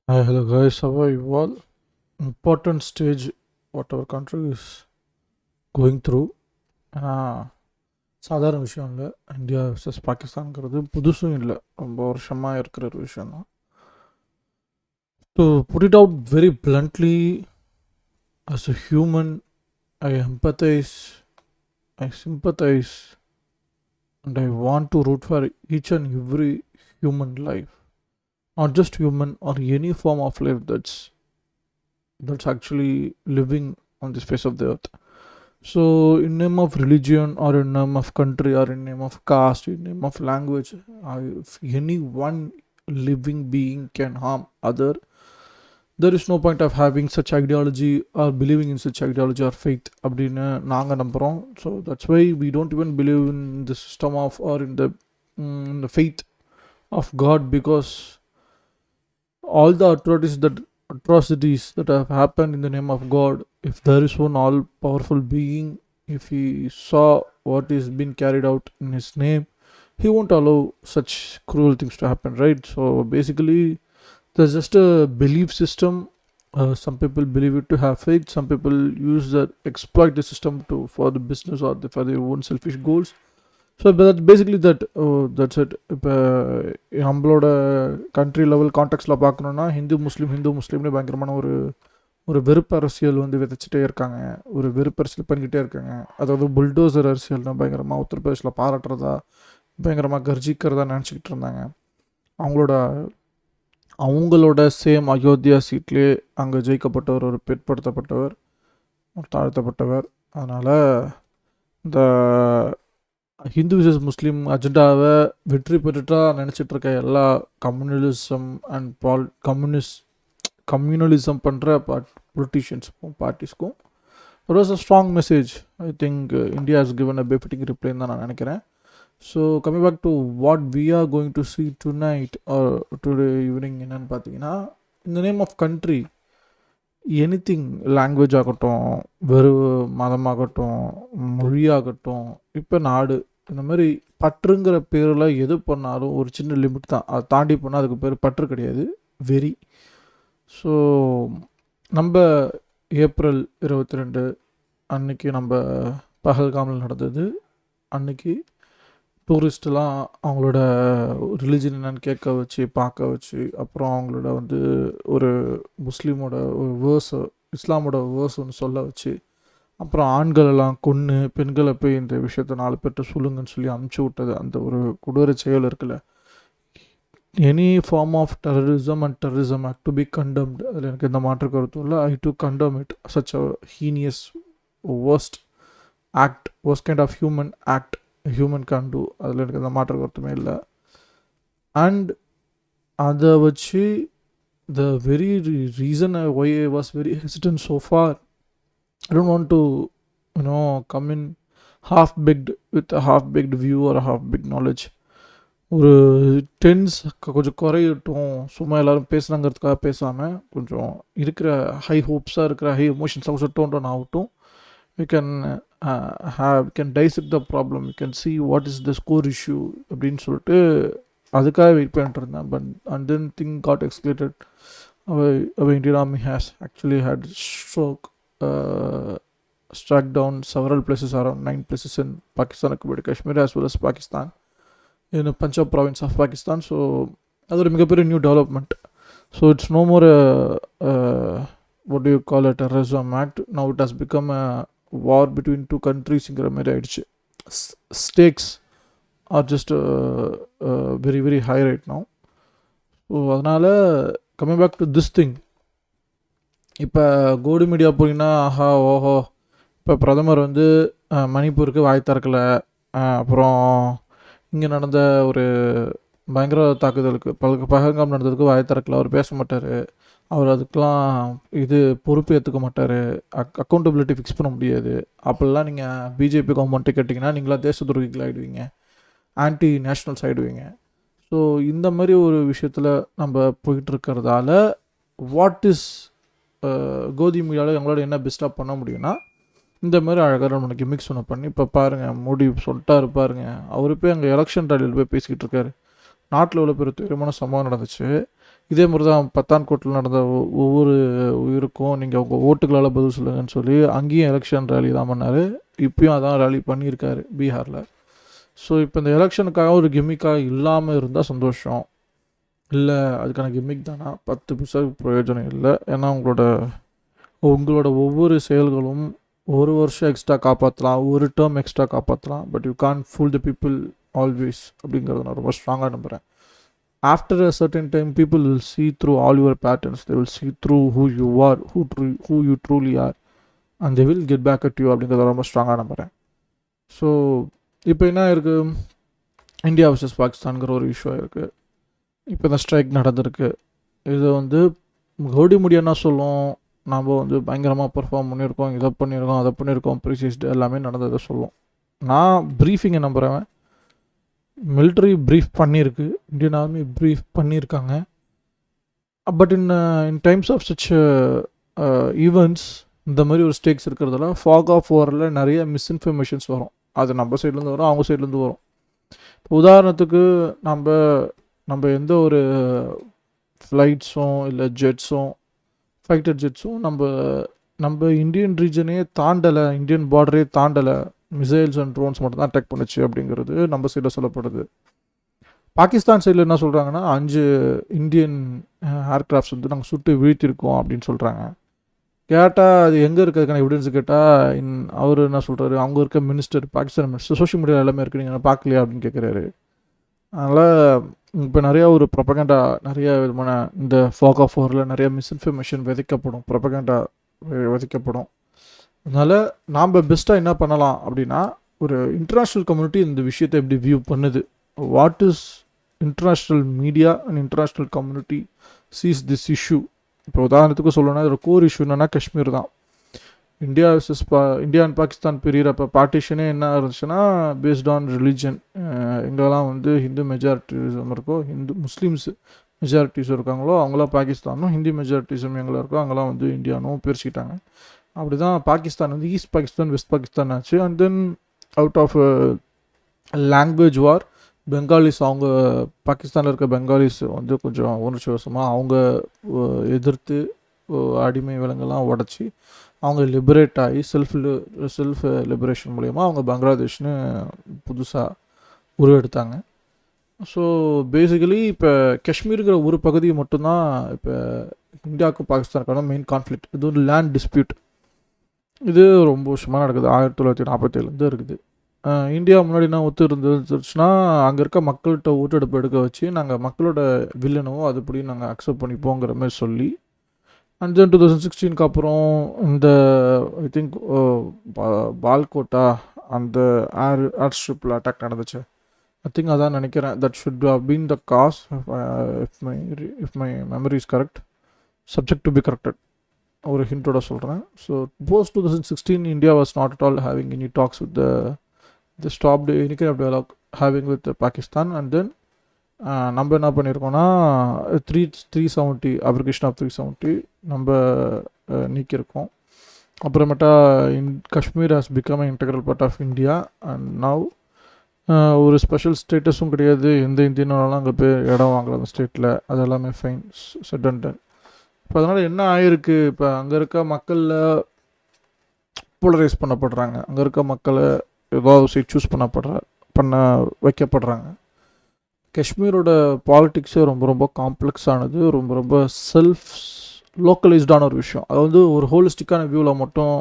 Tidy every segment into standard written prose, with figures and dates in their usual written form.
Hi, hello guys, how are you all? Important stage what our country is going through. ஏன்னா சாதாரண விஷயம் இல்லை. India vs பாகிஸ்தான்ங்கிறது புதுசும் இல்லை, ரொம்ப வருஷமாக இருக்கிற ஒரு விஷயம் தான். To put it out very bluntly, as a human, I empathize, I sympathize, and I want to root for each and every human life, not just human or any form of life that's actually living on this face of the earth. So, in name of religion or in name of country or in name of caste, in name of language, if any one living being can harm other, there is no point of having such ideology or believing in such ideology or faith. அப்படின்னு நாங்கள் நம்புகிறோம். So that's why we don't even believe in the system of or in the faith of God, because all the atrocities that have happened in the name of God, if there is one all powerful being, if he saw what is being carried out in his name, he won't allow such cruel things to happen, right? So basically, there's just a belief system. Some people believe it to have faith, some people use that, exploit the system to for the business or for their own selfish goals. So இப்போ that basically that's it. இப்போ நம்மளோட country level கான்டெக்ட்ஸில் பார்க்கணுன்னா ஹிந்து முஸ்லீம்னு பயங்கரமான ஒரு ஒரு வெறுப்பு அரசியல் வந்து விதைச்சிட்டே இருக்காங்க, ஒரு வெறுப்பு அரசியல் பண்ணிக்கிட்டே இருக்காங்க. அதாவது புல்டோசர் அரசியல்னா பயங்கரமாக உத்தரப்பிரதேசில் பாராட்டுறதா, பயங்கரமாக கர்ஜிக்கிறதா நினச்சிக்கிட்டு இருந்தாங்க. அவங்களோட சேம் அயோத்தியா சீட்லேயே அங்கே ஜெயிக்கப்பட்டவர், ஒரு பிற்படுத்தப்பட்டவர், ஒரு தாழ்த்தப்பட்டவர். அதனால் இந்த ஹிந்து விசஸ் முஸ்லீம் அஜெண்டாவை வெற்றி பெற்றுட்டா நினச்சிட்டு இருக்க எல்லா கம்யூனலிசம் அண்ட் கம்யூனலிசம் பண்ணுற பொலிட்டீஷியன்ஸுக்கும் பார்ட்டிஸ்க்கும் it was a strong message. I think India has given a befitting ரிப்ளைன்னு தான் நான் நினைக்கிறேன். So coming back to what we are going to see tonight or today evening என்னென்னு பார்த்தீங்கன்னா, இந்த name of country, anything, language ஆகட்டும், வெறும் மதமாகட்டும், மொழியாகட்டும், இப்போ நாடு, இந்த மாதிரி பற்றுங்கிற பேரில் எது பண்ணாலும் ஒரு சின்ன லிமிட் தான். அதை தாண்டி போனால் அதுக்கு பேர் பற்று கிடையாது, வெறி. ஸோ நம்ம ஏப்ரல் 22 அன்னைக்கு நம்ம பஹல்காமில் நடந்தது. அன்னைக்கு டூரிஸ்டெலாம் அவங்களோட ரிலிஜன் என்னன்னு கேட்க வச்சு, பார்க்க வச்சு, அப்புறம் அவங்களோட வந்து ஒரு முஸ்லீமோட ஒரு வேர்ஸை, இஸ்லாமோட வேர்ஸ் ஒன்று சொல்ல வச்சு, அப்புறம் ஆண்களெல்லாம் கொன்று பெண்களை போய் இந்த விஷயத்த 4 பேர்கிட்ட சொல்லுங்கன்னு சொல்லி அமுச்சு விட்டது, அந்த ஒரு கொடூர செயல் இருக்குல்ல. Any form of terrorism act to be condemned, அதில் எனக்கு எந்த மாற்று கருத்தும் இல்லை. I do condemn it. Such a heinous worst kind of human act human can do. அதில் எனக்கு எந்த மாற்று கருத்துமே இல்லை. அண்ட் அதை வச்சு the very reason why I was very hesitant so far, I don't want to, come in half-baked with a half-baked view or a half-baked knowledge. ஒரு tense கொஞ்சம் குறையட்டும், சும்மா எல்லோரும் பேசுனாங்கிறதுக்காக பேசாமல், கொஞ்சம் இருக்கிற ஹை ஹோப்ஸாக இருக்கிற ஹை எமோஷன்ஸாக கொஞ்சம் டோன் ஆகட்டும். we can dissect the problem, we can see what is the core issue அப்படின்னு சொல்லிட்டு அதுக்காக வெயிட் பண்ணிட்டு இருந்தேன். But and then thing got escalated. our Indian army has actually had struck down several places, around 9 places in Pakistan, occupied Kashmir, as well as Pakistan, in the Punjab province of Pakistan. So அது ஒரு மிகப்பெரிய new development. So it's no more what do you call it, terrorism act. Now it has become a war between two countries-ங்கிற மாதிரி ஆயிடுச்சு. Stakes are just very very high right now. So அதனால் coming back to this thing, இப்போ Godi media போனீங்கன்னா ஆஹா ஓஹோ, இப்போ பிரதமர் வந்து மணிப்பூருக்கு வாய் திறக்கலை, அப்புறம் இங்கே நடந்த ஒரு பயங்கர தாக்குதலுக்கு பஹல்காம் நடந்ததுக்கு வாய் திறக்கலை, அவர் பேச மாட்டார், அவர் அதுக்கெலாம் இது பொறுப்பு ஏற்றுக்க மாட்டார், அக்கௌண்டபிலிட்டி ஃபிக்ஸ் பண்ண முடியாது. அப்படிலாம் நீங்கள் பிஜேபி கவர்மெண்ட்டை கேட்டிங்கன்னா நீங்களாம் தேச துரோகிகள் ஆகிடுவீங்க, ஆன்டி நேஷ்னல்ஸ் ஆகிடுவீங்க. ஸோ இந்த மாதிரி ஒரு விஷயத்தில் நம்ம போயிட்டுருக்கிறதால வாட் இஸ் கோதி மீடியாவில் எங்களோட என்ன பெஸ்ட்டாக பண்ண முடியும்னா, இந்த மாதிரி அழகாக நம்ம கிமிக்ஸ் ஒன்று பண்ணி, இப்போ பாருங்கள் மோடி சொல்லிட்டாரு பாருங்கள், அவர் போய் அங்கே எலெக்ஷன் ரேலியில் போய் பேசிக்கிட்டு இருக்காரு. நாட்டில் எவ்வளோ பெரிய தீவிரமான சம்பவம் நடந்துச்சு, இதே மாதிரி தான் பத்தான்கோட்டில் நடந்த ஒவ்வொரு உயிருக்கும் நீங்கள் உங்கள் ஓட்டுகளால் பதில் சொல்லுங்கன்னு சொல்லி அங்கேயும் எலெக்ஷன் ரேலி தான் பண்ணார். இப்பயும் அதான் ரேலி பண்ணியிருக்காரு பீகாரில். ஸோ இப்போ இந்த எலெக்ஷனுக்காக ஒரு கிம்மிக்காக இல்லாமல் இருந்தால் சந்தோஷம். இல்லை அதுக்கான கிம்மிக் தானா 10 பைசா பிரயோஜனம் இல்லை. ஏன்னா உங்களோட ஒவ்வொரு செயல்களும் ஒரு வருஷம் எக்ஸ்ட்ரா காப்பாற்றலாம், ஒரு டேர்ம் எக்ஸ்ட்ரா காப்பாற்றலாம். But you can fool the people always அப்படிங்கிறத நான் ரொம்ப ஸ்ட்ராங்காக நம்புகிறேன். After a certain time, people will see through all your patterns. They will see through who you are, who you truly are, and they will get back at you அப்படிங்கிறத ரொம்ப ஸ்ட்ராங்காக நம்புகிறேன். So இப்போ என்ன இருக்குது, இந்தியா vs பாகிஸ்தான்கிற ஒரு issue இருக்குது. இப்போ இந்த ஸ்ட்ரைக் நடந்திருக்கு. இது வந்து கவுடி முடியாதுன்னா சொல்லும், நம்ம வந்து பயங்கரமாக பெர்ஃபார்ம் பண்ணியிருக்கோம், இதை பண்ணியிருக்கோம், அதை பண்ணியிருக்கோம், ப்ரீசிஸ்டு எல்லாமே நடந்ததை சொல்லும். நான் ப்ரீஃபிங்கை நம்புகிறேன். மிலிட்ரி ப்ரீஃப் பண்ணியிருக்கு, இந்தியன் ஆர்மி ப்ரீஃப் பண்ணியிருக்காங்க. But in times of such events இந்த மாதிரி ஒரு ஸ்டேக்ஸ் இருக்கிறதுல ஃபாக் ஆஃப் வாரில் நிறைய மிஸ்இன்ஃபர்மேஷன்ஸ் வரும். அது நம்ம சைட்லேருந்து வரும், அவங்க சைட்லேருந்து வரும். உதாரணத்துக்கு நம்ம எந்த ஒரு ஃப்ளைட்ஸும் இல்லை ஜெட்ஸும் ஃபைட்டர் ஜெட்ஸும் நம்ம இந்தியன் ரீஜனே தாண்டலை, இந்தியன் பார்டரே தாண்டலை, மிசைல்ஸ் அண்ட் ட்ரோன்ஸ் மட்டும் தான் அட்டாக் பண்ணுச்சு அப்படிங்கிறது நம்ம சைடில் சொல்லப்படுது. பாகிஸ்தான் சைடில் என்ன சொல்கிறாங்கன்னா 5 இந்தியன் ஏர்க்ராஃப்ட்ஸ் வந்து நாங்கள் சுட்டு வீழ்த்திருக்கோம் அப்படின்னு சொல்கிறாங்க. கேட்டால் அது எங்கே இருக்கிறதுக்கான எவிடன்ஸ் கேட்டால் அவர் என்ன சொல்கிறாரு, அவங்க இருக்க மினிஸ்டர், பாகிஸ்தான் மினிஸ்டர் சோஷியல் மீடியாவில் எல்லாமே இருக்குது, நீங்கள் பார்க்கலையா அப்படின்னு கேட்குறாரு. அதனால் இப்போ நிறையா ஒரு ப்ரொபகண்டா, நிறைய விதமான இந்த ஃபாக் ஆஃப் வாரில் நிறைய மிஸ்இன்ஃபர்மேஷன் விதைக்கப்படும், ப்ரொபகண்டா விதைக்கப்படும். அதனால் நாம் பெஸ்ட்டாக என்ன பண்ணலாம் அப்படின்னா, ஒரு இன்டர்நேஷ்னல் கம்யூனிட்டி இந்த விஷயத்தை எப்படி வியூ பண்ணுது, what is international media and international community sees this issue. இப்போ உதாரணத்துக்கு சொல்லணும்னா இதோட கோர் இஷ்யூ என்னென்னா காஷ்மீர் தான். இந்தியா அண்ட் பாகிஸ்தான் பிரிகிறப்ப பார்ட்டிஷனே என்ன இருந்துச்சுன்னா பேஸ்ட் ஆன் ரிலீஜன். எங்கெல்லாம் வந்து ஹிந்து மெஜாரிட்டிசம் இருக்கோ, முஸ்லீம்ஸ் மெஜாரிட்டிஸ் இருக்காங்களோ அவங்களாம் பாகிஸ்தானும், ஹிந்தி மெஜாரிட்டிசம் எங்கே இருக்கோ அங்கெல்லாம் வந்து இந்தியானும் பிரிச்சுக்கிட்டாங்க. அப்படி தான் பாகிஸ்தான் வந்து ஈஸ்ட் பாகிஸ்தான், வெஸ்ட் பாகிஸ்தான் ஆச்சு. And then out of language war, Bengalis, அவங்க பாகிஸ்தானில் இருக்க பெங்காலிஸ் வந்து கொஞ்சம் உணர்ச்சி வசமாக அவங்க எதிர்த்து அடிமை விலங்கெல்லாம் உடச்சி அவங்க லிபரேட் ஆகி செல்ஃப் லிபரேஷன் மூலயமா அவங்க பங்களாதேஷ்னு புதுசாக உருவெடுத்தாங்க. ஸோ பேசிக்கலி இப்போ காஷ்மீருங்கிற ஒரு பகுதியை மட்டும்தான் இப்போ இந்தியாவுக்கும் பாகிஸ்தானுக்கான மெயின் கான்ஃப்ளிக்ட். இது ஒரு லேண்ட் டிஸ்பியூட். இது ரொம்ப வருஷமாக நடக்குது, 1947 இருக்குது. இந்தியா முன்னாடி என்ன ஒத்து இருந்துச்சுன்னா, அங்கே இருக்க மக்கள்கிட்ட ஓட்டெடுப்பு எடுக்க வச்சு நாங்கள் மக்களோட வில்லனவோ அதுபடி நாங்கள் அக்செப்ட் பண்ணிப்போங்கிற மாதிரி சொல்லி, அண்ட் தென் 2016 அப்புறம் இந்த ஐ திங்க் பால்கோட்டா அந்த ஏர் ஸ்ட்ரிப்பில் அட்டாக் நடந்துச்சு. ஐ திங்க் அதான் நினைக்கிறேன். That should have been the cause, if my memory is correct, subject to be corrected. ஒரு ஹிண்டோட சொல்கிறேன். So post 2016 India was not at all having any talks with the stopped any kind of dialogue having with Pakistan. And then நம்ம என்ன பண்ணியிருக்கோன்னா 370 application of 370 நம்ம நீக்கியிருக்கோம். அப்புறமேட்டா Kashmir has become integral part of India. And now ஒரு special ஸ்டேட்டஸும் கிடையாது, எந்த இந்தியனாலும் அங்கே போய் இடம் வாங்கலாம் அந்த ஸ்டேட்டில், அது எல்லாமே ஃபைன் செட் அண்ட் டன். இப்போ அதனால் என்ன ஆகிருக்கு, இப்போ அங்கே இருக்க மக்களில் போலரைஸ் பண்ணப்படுறாங்க, அங்கே இருக்க மக்களை ஏதாவது சைட் சூஸ் பண்ண வைக்கப்படுறாங்க. காஷ்மீரோட பாலிட்டிக்ஸே ரொம்ப ரொம்ப காம்ப்ளெக்ஸானது, ரொம்ப ரொம்ப செல்ஃப் லோக்கலைஸ்டான ஒரு விஷயம். அது வந்து ஒரு ஹோலிஸ்டிக்கான வியூவில் மட்டும்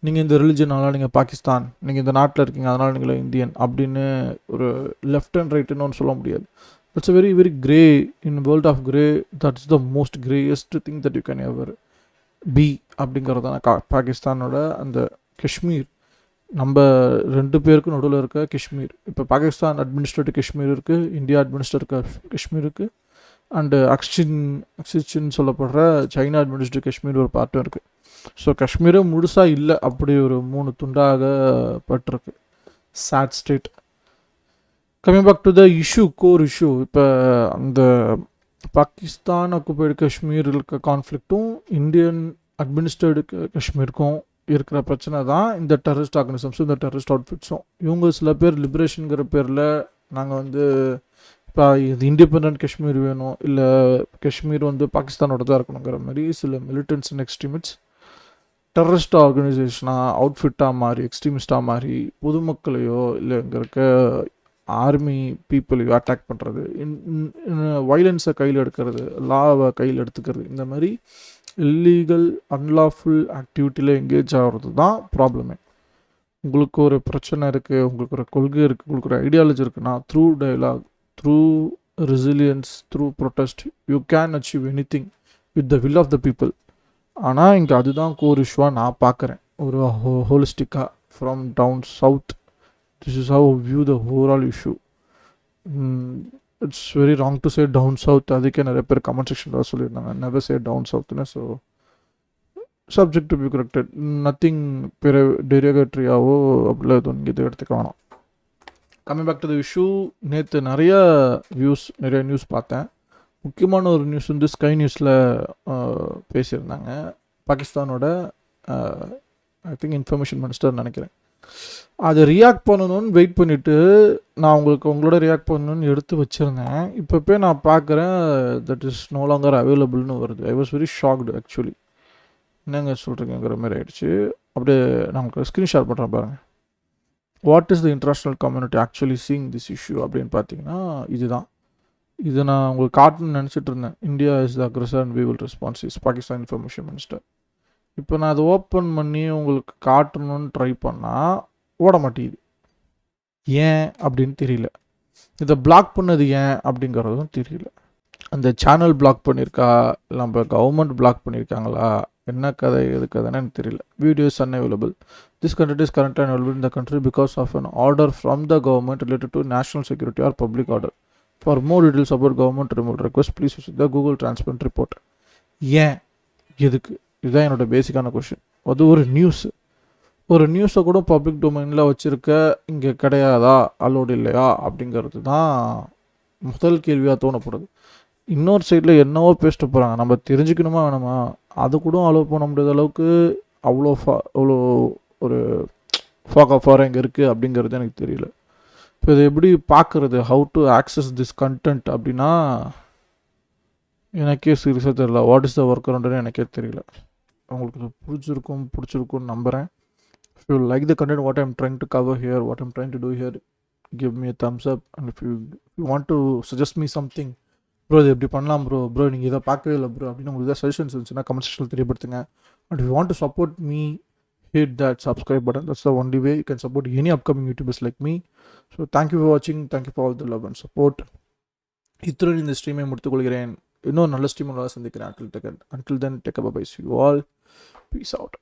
நீங்கள் இந்த ரிலிஜனால நீங்கள் பாகிஸ்தான், நீங்கள் இந்த நாட்டில் இருக்கீங்க அதனால் நீங்கள் இந்தியன் அப்படின்னு ஒரு லெஃப்ட் அண்ட் ரைட்டுன்னு ஒன்று சொல்ல முடியாது. It's a very very grey, in world of grey, that's the most greyest thing that you can ever be அப்படிங்கிறது தான் பாகிஸ்தானோட அந்த காஷ்மீர். நம்ம 2 பேருக்கு நடுவில் இருக்க காஷ்மீர். இப்போ பாகிஸ்தான் அட்மினிஸ்ட்ரேட்டிவ் காஷ்மீர் இருக்குது, இந்தியா அட்மினிஸ்ட்ரேட்டிவ் காஷ்மீர் இருக்குது, அண்டு அக்சிச்சின்னு சொல்லப்படுற சைனா அட்மினிஸ்ட்ரேட்டிவ் காஷ்மீர் ஒரு பார்ட்டும் இருக்குது. ஸோ காஷ்மீரே முழுசாக இல்லை, அப்படி ஒரு 3 துண்டாக பட்டிருக்கு. Sad state. Coming back to the issue, core issue. இப்போ அந்த பாகிஸ்தான் ஆக்குபைடு காஷ்மீர் இருக்க கான்ஃப்ளிக்ட்டும் இந்தியன் அட்மினிஸ்ட்ரேட் காஷ்மீருக்கும் இருக்கிற பிரச்சனை தான் இந்த டெரரிஸ்ட் ஆர்கனைசேஷன்ஸும் இந்த டெரரிஸ்ட் அவுட்ஃபிட்ஸும். இவங்க சில பேர் லிபரேஷனுங்கிற பேரில் நாங்கள் வந்து இப்போ இது இண்டிபெண்ட் காஷ்மீர் வேணும், இல்லை காஷ்மீர் வந்து பாகிஸ்தானோட தான் இருக்கணுங்கிற மாதிரி சில மிலிட்டன்ஸ் அண்ட் எக்ஸ்ட்ரீமிஸ்ட் டெரரிஸ்ட் ஆர்கனைசேஷனாக அவுட்ஃபிட்டாக மாறி எக்ஸ்ட்ரீமிஸ்டாக மாறி பொதுமக்களையோ இல்லை இங்கே இருக்க ஆர்மி பீப்புளையோ அட்டாக் பண்ணுறது, வைலன்ஸை கையில் எடுக்கிறது, லாவை கையில் எடுத்துக்கிறது, இந்த மாதிரி இல்லீகல் அன்லாஃபுல் ஆக்டிவிட்டியில் எங்கேஜ் ஆகிறது தான் ப்ராப்ளமே. உங்களுக்கு ஒரு பிரச்சனை இருக்குது, உங்களுக்கு ஒரு கொள்கை இருக்குது, உங்களுக்கு ஒரு ஐடியாலஜி இருக்குன்னா through dialogue, through resilience, through protest you can achieve anything with the will of the people. ஆனால் இங்கே அதுதான் கோர் இஷ்யூவாக நான் பார்க்குறேன். ஒரு ஹோலிஸ்டிக்காக from down south, this is how view the overall issue. It's very wrong to say down south. அதுக்கே நிறைய பேர் கமெண்ட் செக்ஷனில் சொல்லியிருந்தாங்க நெவர் சே டவுன் சவுத்னு. So subject to be corrected, nothing பிற டெரிகேட்ரியாவோ அப்படிலாம் எதுவும் நீங்கள் இதை எடுத்துக்க வேணாம். Coming back to the issue, நேற்று நிறைய நியூஸ் பார்த்தேன். முக்கியமான ஒரு நியூஸ் வந்து ஸ்கை நியூஸில் பேசியிருந்தாங்க. பாகிஸ்தானோட ஐ திங்க் இன்ஃபர்மேஷன் மினிஸ்டர் நினைக்கிறேன். அதை ரியாக்ட் பண்ணணும்னு வெயிட் பண்ணிவிட்டு நான் உங்களோட ரியாக்ட் பண்ணணும்னு எடுத்து வச்சுருந்தேன். இப்போ போய் நான் பார்க்குறேன் தட் இஸ் நோ லாங்கர் அவைலபிள்னு வருது. I was very shocked actually. என்னங்க சொல்கிறீங்கிற மாதிரி ஆகிடுச்சு. அப்படியே நான் உங்களுக்கு ஸ்க்ரீன்ஷாட் பண்ணுறேன் பாருங்கள். What is the international community actually seeing this issue அப்படின்னு பார்த்தீங்கன்னா இதுதான். இது நான் உங்களுக்கு காட்டணும்னு நினச்சிட்டு இருந்தேன். India is the aggressor and we will response is Pakistan information minister. இப்போ நான் அதை ஓப்பன் பண்ணி உங்களுக்கு காட்டணும்னு ட்ரை பண்ணால் ஓட மாட்டேங்குது. ஏன் அப்படின்னு தெரியல. இதை பிளாக் பண்ணது ஏன் அப்படிங்கிறதும் தெரியல. அந்த சேனல் பிளாக் பண்ணியிருக்கா, நம்ம கவர்மெண்ட் பிளாக் பண்ணியிருக்காங்களா, என்ன கதை எது கதைன்னு எனக்கு தெரியல. Video is unavailable. This content is currently available in the country because of an order from the government related to national security or public order. For more details about government removal request please visit the Google transparent report. ஏன், எதுக்கு? இதுதான் என்னோட பேசிக்கான question. அது ஒரு நியூஸை கூட public டொமைனில் வச்சுருக்க இங்கே கிடையாதா, அலோடு இல்லையா அப்படிங்கிறது தான் முதல் கேள்வியாக தோணப்படுது. இன்னொரு சைடில் என்னவோ பேசிட்டு போகிறாங்க, நம்ம தெரிஞ்சுக்கணுமா வேணாமா, அது கூட அலோவ் பண்ண முடியாத அளவுக்கு அவ்வளோ ஒரு ஃபாக் ஆஃப் இங்கே இருக்குது அப்படிங்கிறது எனக்கு தெரியல. இப்போ இதை எப்படி பார்க்குறது, how to access this content அப்படின்னா எனக்கே சீரியஸாக தெரியல. வாட் இஸ் த ஒர்க் அரவுண்டுன்னு எனக்கே தெரியல. உங்களுக்கு இது பிடிச்சிருக்கும்னு நம்புகிறேன். If you like the content what I'm trying to cover here, what I'm trying to do here, give me a thumbs up. and if you want to suggest me something, bro இது எப்படி பண்ணலாம் bro நீங்கள் இதை பார்க்கவே இல்லை bro அப்படின்னு உங்களுக்கு ஏதாவது சஜஷன்ஸ் இருந்துச்சுன்னா கமெண்ட் செக்ஷனில் தெரியப்படுத்துங்க. and if you want to support me, hit that subscribe button. That's the only way you can support any upcoming YouTubers like me. So thank you for watching. Thank you for all the love and support. இத்துடன் இந்த ஸ்ட்ரீமை முடித்துக்கொள்கிறேன். இன்னும் நல்ல ஸ்ட்ரீமில் சந்திக்கிறேன். until then take care, bye bye, see you all, peace out.